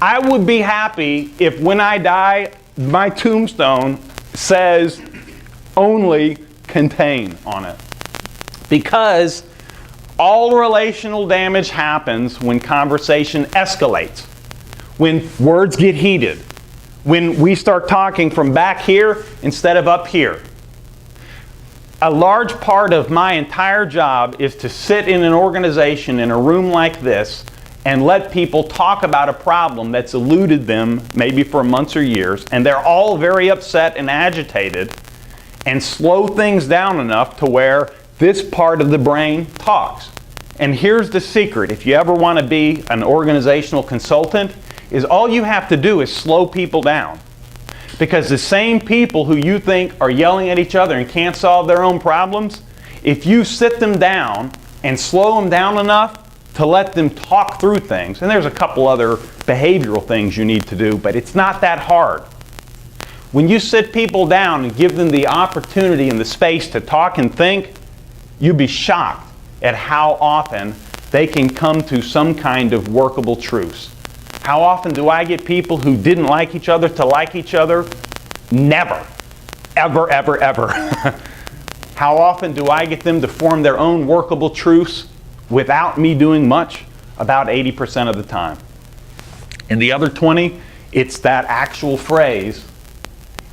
I would be happy if when I die, my tombstone says only contain on it. Because all relational damage happens when conversation escalates, when words get heated, when we start talking from back here instead of up here. A large part of my entire job is to sit in an organization in a room like this and let people talk about a problem that's eluded them maybe for months or years, and they're all very upset and agitated, and slow things down enough to where this part of the brain talks. And here's the secret. If you ever want to be an organizational consultant, is all you have to do is slow people down. Because the same people who you think are yelling at each other and can't solve their own problems, if you sit them down and slow them down enough to let them talk through things, and there's a couple other behavioral things you need to do, but it's not that hard. When you sit people down and give them the opportunity and the space to talk and think, you'd be shocked at how often they can come to some kind of workable truce. How often do I get people who didn't like each other to like each other? Never. Ever, ever, ever. How often do I get them to form their own workable truce without me doing much? About 80% of the time. And the other 20, it's that actual phrase,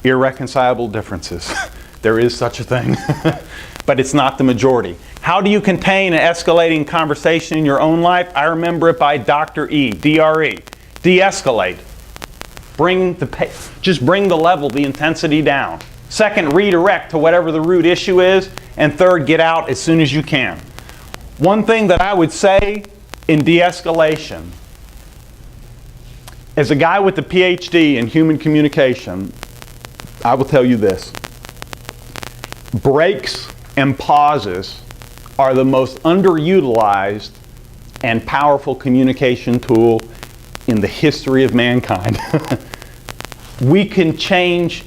irreconcilable differences. There is such a thing, but it's not the majority. How do you contain an escalating conversation in your own life? I remember it by Dr. E, D-R-E. De-escalate. Just bring the level, the intensity down. Second, redirect to whatever the root issue is. And third, get out as soon as you can. One thing that I would say in de-escalation, as a guy with a PhD in human communication, I will tell you this. Breaks and pauses are the most underutilized and powerful communication tool in the history of mankind. I could change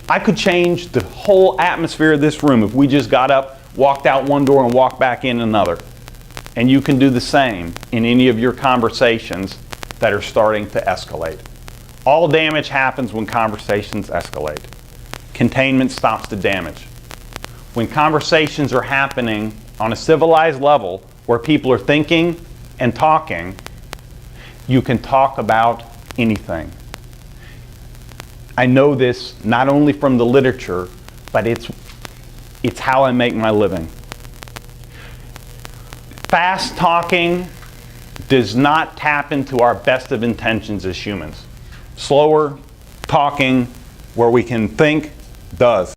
the whole atmosphere of this room if we just got up, walked out one door, and walked back in another. And you can do the same in any of your conversations that are starting to escalate. All damage happens when conversations escalate. Containment stops the damage. When conversations are happening on a civilized level where people are thinking and talking, you can talk about anything. I know this not only from the literature, but it's how I make my living. Fast talking does not tap into our best of intentions as humans. Slower talking, where we can think, does.